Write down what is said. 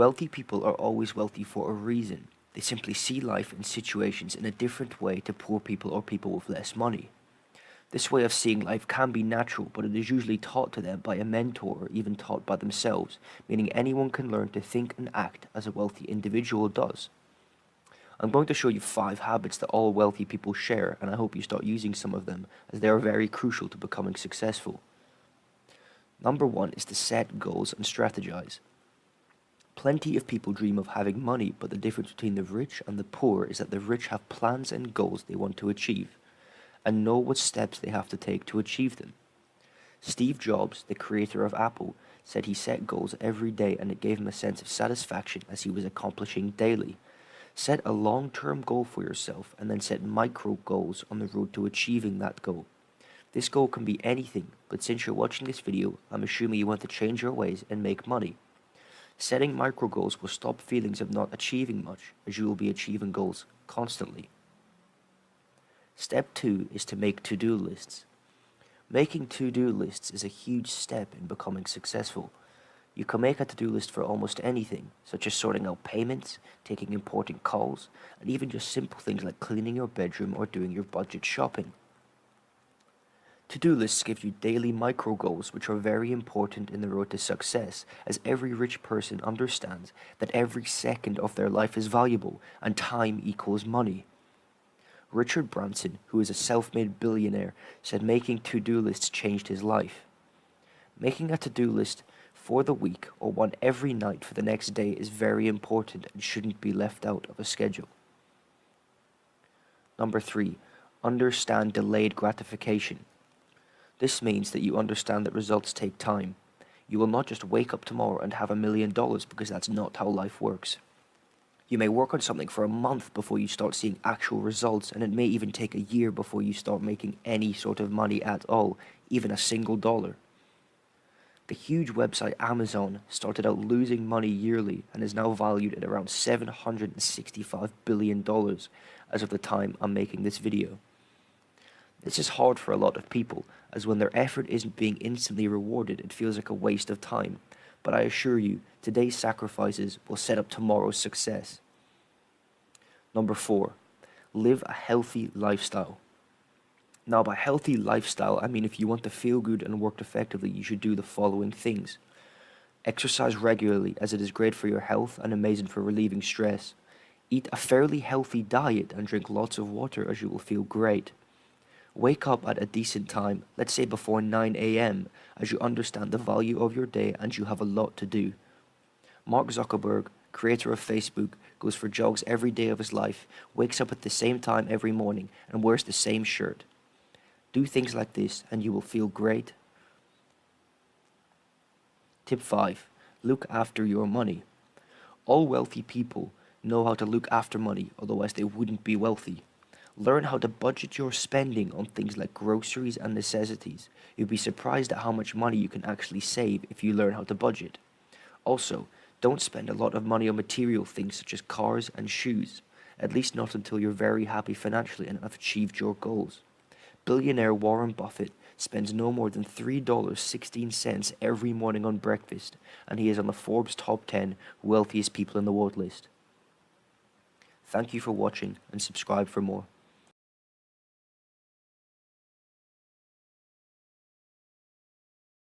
Wealthy people are always wealthy for a reason. They simply see life and situations in a different way to poor people or people with less money. This way of seeing life can be natural, but it is usually taught to them by a mentor or even taught by themselves, meaning anyone can learn to think and act as a wealthy individual does. I'm going to show you 5 habits that all wealthy people share, and I hope you start using some of them, as they are very crucial to becoming successful. Number 1 is to set goals and strategize. Plenty of people dream of having money, but the difference between the rich and the poor is that the rich have plans and goals they want to achieve, and know what steps they have to take to achieve them. Steve Jobs, the creator of Apple, said he set goals every day and it gave him a sense of satisfaction as he was accomplishing daily. Set a long-term goal for yourself and then set micro goals on the road to achieving that goal. This goal can be anything, but since you're watching this video, I'm assuming you want to change your ways and make money. Setting micro goals will stop feelings of not achieving much, as you will be achieving goals constantly. Step 2 is to make to-do lists. Making to-do lists is a huge step in becoming successful. You can make a to-do list for almost anything, such as sorting out payments, taking important calls, and even just simple things like cleaning your bedroom or doing your budget shopping. To-do lists give you daily micro goals, which are very important in the road to success, as every rich person understands that every second of their life is valuable and time equals money. Richard Branson, who is a self-made billionaire, said making to-do lists changed his life. Making a to-do list for the week or one every night for the next day is very important and shouldn't be left out of a schedule. Number 3, understand delayed gratification. This means that you understand that results take time. You will not just wake up tomorrow and have $1 million because that's not how life works. You may work on something for a month before you start seeing actual results, and it may even take a year before you start making any sort of money at all, even a single dollar. The huge website Amazon started out losing money yearly and is now valued at around $765 billion as of the time I'm making this video. This is hard for a lot of people, as when their effort isn't being instantly rewarded, it feels like a waste of time. But I assure you, today's sacrifices will set up tomorrow's success. Number 4, live a healthy lifestyle. Now, by healthy lifestyle, I mean if you want to feel good and work effectively, you should do the following things. Exercise regularly, as it is great for your health and amazing for relieving stress. Eat a fairly healthy diet and drink lots of water, as you will feel great. Wake up at a decent time, let's say before 9 a.m., as you understand the value of your day and you have a lot to do. Mark Zuckerberg, creator of Facebook, goes for jogs every day of his life, wakes up at the same time every morning, and wears the same shirt. Do things like this and you will feel great. Tip 5. Look after your money. All wealthy people know how to look after money, otherwise they wouldn't be wealthy. Learn how to budget your spending on things like groceries and necessities. You'll be surprised at how much money you can actually save if you learn how to budget. Also, don't spend a lot of money on material things such as cars and shoes, at least not until you're very happy financially and have achieved your goals. Billionaire Warren Buffett spends no more than $3.16 every morning on breakfast, and he is on the Forbes top 10 wealthiest people in the world list. Thank you for watching and subscribe for more.